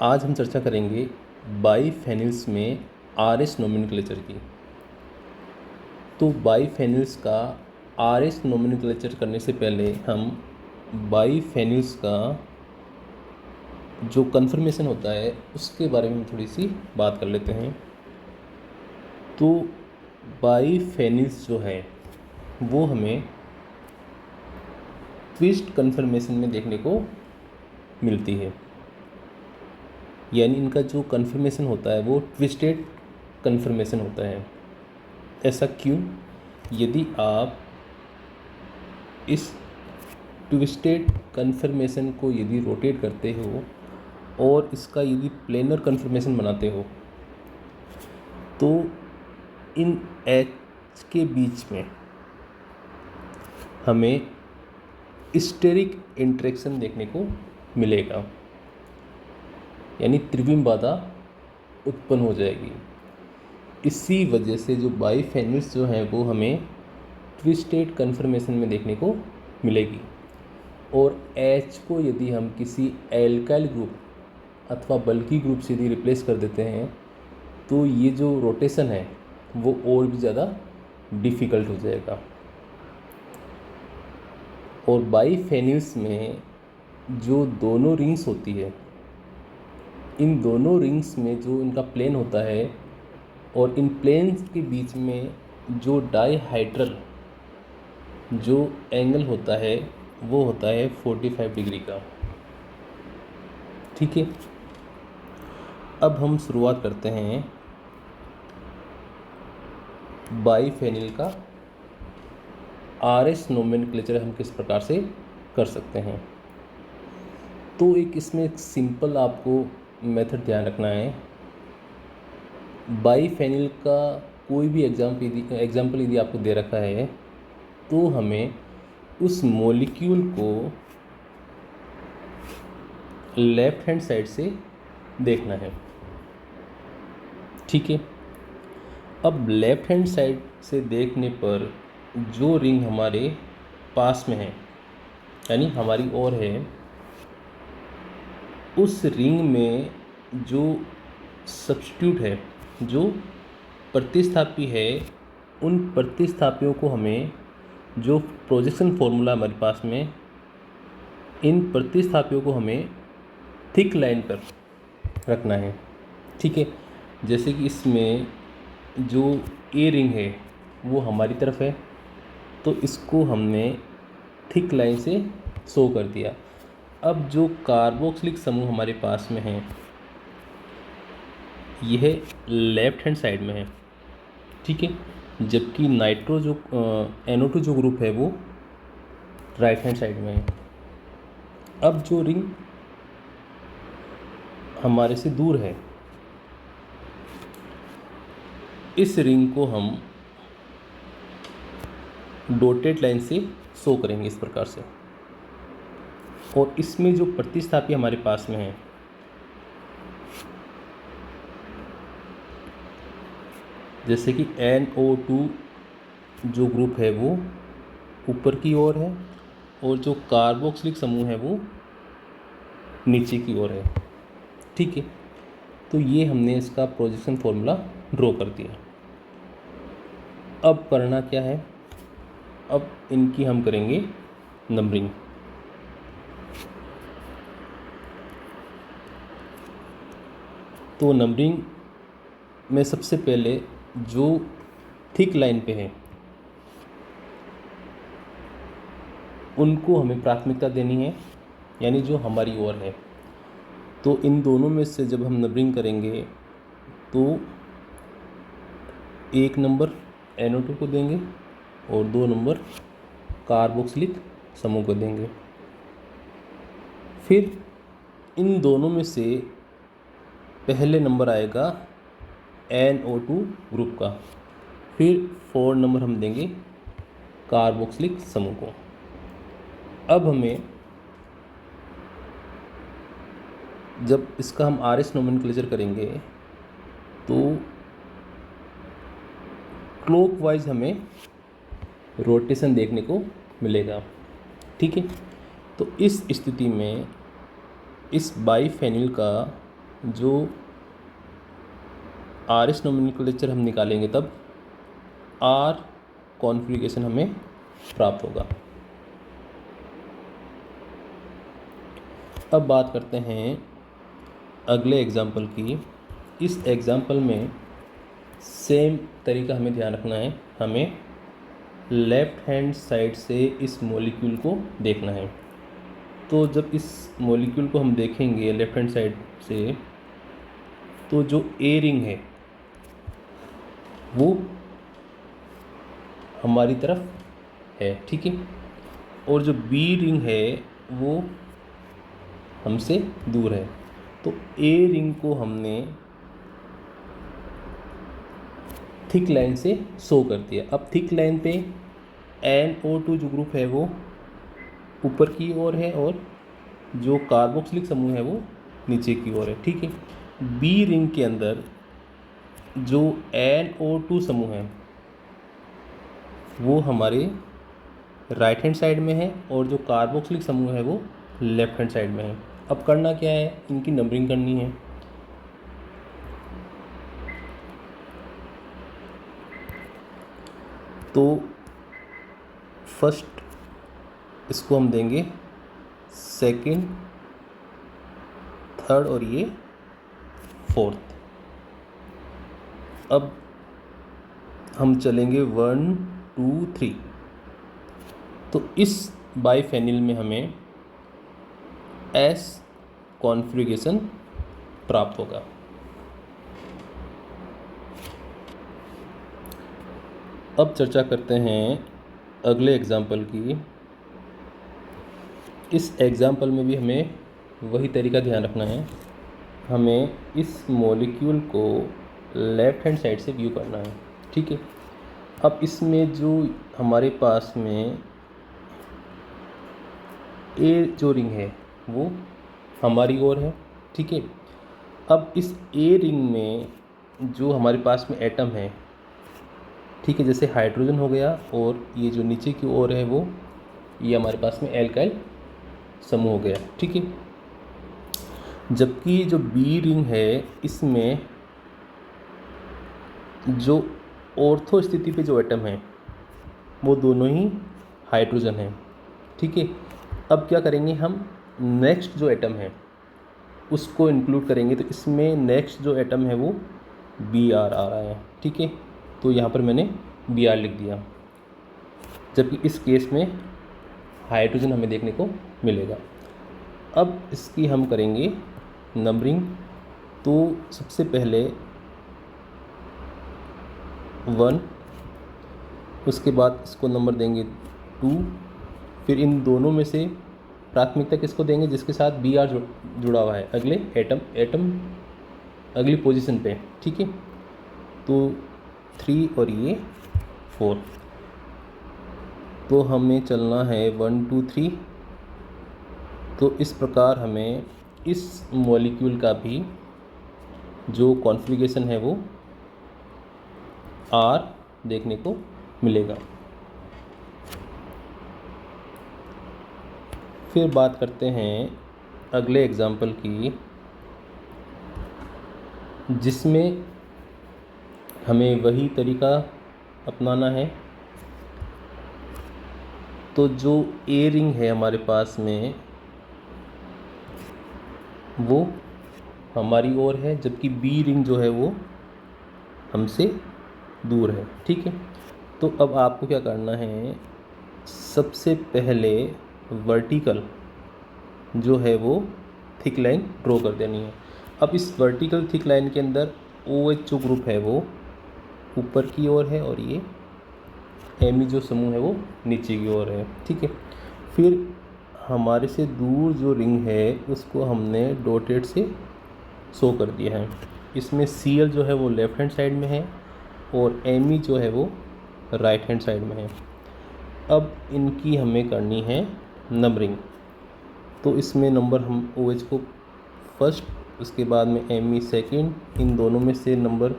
आज हम चर्चा करेंगे बाईफेनिल्स में आरएस नोमेनक्लेचर की। तो बाईफेनिल्स का आरएस नोमेनक्लेचर करने से पहले हम बाईफेनिल्स का जो कन्फर्मेशन होता है उसके बारे में थोड़ी सी बात कर लेते हैं। तो बाईफेनिल्स जो है वो हमें ट्विस्ट कन्फर्मेशन में देखने को मिलती है, यानी इनका जो कन्फर्मेशन होता है वो ट्विस्टेड कन्फर्मेशन होता है। ऐसा क्यों? यदि आप इस ट्विस्टेड कन्फर्मेशन को यदि रोटेट करते हो और इसका यदि प्लेनर कन्फर्मेशन बनाते हो तो इन एच के बीच में हमें स्टेरिक इंटरेक्शन देखने को मिलेगा, यानी त्रिविम बाधा उत्पन्न हो जाएगी। इसी वजह से जो बाईफेनिल्स जो हैं वो हमें ट्विस्टेड कन्फर्मेशन में देखने को मिलेगी। और H को यदि हम किसी एल्काइल ग्रुप अथवा बल्की ग्रुप से यदि रिप्लेस कर देते हैं तो ये जो रोटेशन है वो और भी ज़्यादा डिफ़िकल्ट हो जाएगा। और बाईफेनिल्स में जो दोनों रिंग्स होती है, इन दोनों रिंग्स में जो इनका प्लेन होता है और इन प्लेन्स के बीच में जो डाईहाइड्रल जो एंगल होता है वो होता है 45 डिग्री का। ठीक है, अब हम शुरुआत करते हैं बाईफेनिल का आरएस नोमेनक्लेचर हम किस प्रकार से कर सकते हैं। तो इसमें एक सिंपल आपको मेथड ध्यान रखना है। बाईफेनिल का कोई भी एग्जाम्पल यदि आपको दे रखा है तो हमें उस मॉलिक्यूल को लेफ्ट हैंड साइड से देखना है। ठीक है, अब लेफ्ट हैंड साइड से देखने पर जो रिंग हमारे पास में है यानी हमारी ओर है, उस रिंग में जो सब्स्टिट्यूट है, जो प्रतिस्थापी है, उन प्रतिस्थापियों को हमें जो प्रोजेक्शन फॉर्मूला हमारे पास में, इन प्रतिस्थापियों को हमें थिक लाइन पर रखना है। ठीक है, जैसे कि इसमें जो ए रिंग है वो हमारी तरफ है तो इसको हमने थिक लाइन से शो कर दिया। अब जो कार्बोक्सिलिक समूह हमारे पास में है यह लेफ्ट हैंड साइड में है। ठीक है, जबकि नाइट्रो जो NO2 जो ग्रुप है वो राइट हैंड साइड में है। अब जो रिंग हमारे से दूर है, इस रिंग को हम डॉटेड लाइन से शो करेंगे इस प्रकार से। और इसमें जो प्रतिस्थापी हमारे पास में है, जैसे कि NO2 जो ग्रुप है वो ऊपर की ओर है और जो कार्बोक्सिलिक समूह है वो नीचे की ओर है। ठीक है, तो ये हमने इसका प्रोजेक्शन फॉर्मूला ड्रॉ कर दिया। अब करना क्या है, अब इनकी हम करेंगे नंबरिंग। तो नंबरिंग में सबसे पहले जो थिक लाइन पे है उनको हमें प्राथमिकता देनी है, यानी जो हमारी ओर है। तो इन दोनों में से जब हम नंबरिंग करेंगे तो 1 नंबर NO2 को देंगे और 2 नंबर कार्बोक्सिलिक समूह को देंगे। फिर इन दोनों में से पहले नंबर आएगा NO2 ग्रुप का, फिर 4 नंबर हम देंगे कार्बोक्सिलिक समूह को। अब हमें जब इसका हम आरएस नोमेनक्लेचर करेंगे तो क्लॉकवाइज हमें रोटेशन देखने को मिलेगा। ठीक है, तो इस स्थिति में इस बाईफेनिल का जो आर एस नोमेनक्लेचर हम निकालेंगे तब आर कॉन्फ़िगरेशन हमें प्राप्त होगा। अब बात करते हैं अगले एग्जाम्पल की। इस एग्जाम्पल में सेम तरीका हमें ध्यान रखना है, हमें लेफ़्ट हैंड साइड से इस मॉलिक्यूल को देखना है। तो जब इस मॉलिक्यूल को हम देखेंगे लेफ़्ट हैंड साइड से, तो जो ए रिंग है वो हमारी तरफ है, ठीक है, और जो बी रिंग है वो हमसे दूर है। तो ए रिंग को हमने थिक लाइन से शो कर दिया। अब थिक लाइन पे NO2 जो ग्रुप है वो ऊपर की ओर है और जो कार्बोक्सिलिक समूह है वो नीचे की ओर है, ठीक है। बी रिंग के अंदर जो NO2 समूह है वो हमारे राइट हैंड साइड में है और जो कार्बोक्सिलिक समूह है वो लेफ्ट हैंड साइड में है। अब करना क्या है, इनकी नंबरिंग करनी है। तो फर्स्ट इसको हम देंगे सेकंड, थर्ड और ये फोर्थ। अब हम चलेंगे 1 2 3। तो इस बाइफेनिल में हमें एस कॉन्फ़िगरेशन प्राप्त होगा। अब चर्चा करते हैं अगले एग्जाम्पल की। इस एग्जाम्पल में भी हमें वही तरीका ध्यान रखना है, हमें इस मॉलिक्यूल को लेफ़्ट हैंड साइड से व्यू करना है, ठीक है। अब इसमें जो हमारे पास में ए जो रिंग है वो हमारी ओर है, ठीक है। अब इस ए रिंग में जो हमारे पास में एटम है, ठीक है, जैसे हाइड्रोजन हो गया और ये जो नीचे की ओर है वो ये हमारे पास में एल्काइल समूह हो गया, ठीक है। जबकि जो बी रिंग है इसमें जो ऑर्थो स्थिति पे जो एटम है वो दोनों ही हाइड्रोजन है, ठीक है। अब क्या करेंगे, हम नेक्स्ट जो एटम है उसको इंक्लूड करेंगे। तो इसमें नेक्स्ट जो एटम है वो Br आ रहा है, ठीक है। तो यहाँ पर मैंने Br लिख दिया, जबकि इस केस में हाइड्रोजन हमें देखने को मिलेगा। अब इसकी हम करेंगे नंबरिंग। तो सबसे पहले 1, उसके बाद इसको नंबर देंगे 2, फिर इन दोनों में से प्राथमिकता किसको देंगे, जिसके साथ Br जुड़ा हुआ है अगले एटम अगली पोजीशन पे, ठीक है। तो 3 और ये 4। तो हमें चलना है 1 2 3। तो इस प्रकार हमें इस मॉलिक्यूल का भी जो कॉन्फ़िगरेशन है वो R देखने को मिलेगा। फिर बात करते हैं अगले एग्जाम्पल की, जिसमें हमें वही तरीका अपनाना है। तो जो ए रिंग है हमारे पास में वो हमारी ओर है, जबकि बी रिंग जो है वो हमसे दूर है, ठीक है। तो अब आपको क्या करना है, सबसे पहले वर्टिकल जो है वो थिक लाइन ड्रॉ कर देनी है। अब इस वर्टिकल थिक लाइन के अंदर OH जो ग्रुप है वो ऊपर की ओर है और ये Me जो समूह है वो नीचे की ओर है, ठीक है। फिर हमारे से दूर जो रिंग है उसको हमने डॉटेड से शो कर दिया है। इसमें Cl जो है वो लेफ़्ट हैंड साइड में है और Me जो है वो राइट हैंड साइड में है। अब इनकी हमें करनी है नंबरिंग। तो इसमें नंबर हम OH को फर्स्ट, उसके बाद में Me सेकंड, इन दोनों में से नंबर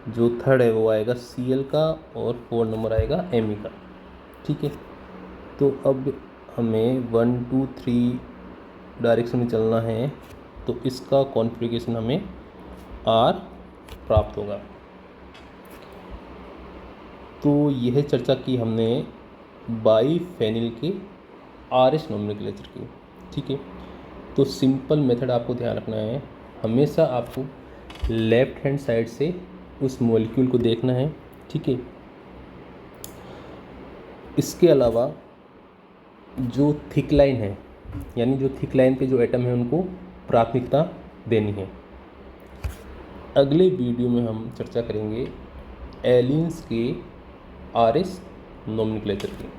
जो थर्ड है वो आएगा Cl का और 4 नंबर आएगा Me का, ठीक है। तो अब हमें 1 2 3 डायरेक्शन में चलना है। तो इसका कॉन्फ़िगरेशन हमें R प्राप्त होगा। तो यह चर्चा की हमने बाईफेनिल के RS नोमेनक्लेचर की। ठीक है, तो सिंपल मेथड आपको ध्यान रखना है, हमेशा आपको लेफ्ट हैंड साइड से उस मॉलिक्यूल को देखना है। ठीक है, इसके अलावा जो थिक लाइन है, यानी जो थिक लाइन पे जो एटम है उनको प्राथमिकता देनी है। अगले वीडियो में हम चर्चा करेंगे एलिन्स के RS नोमेनक्लेचर की।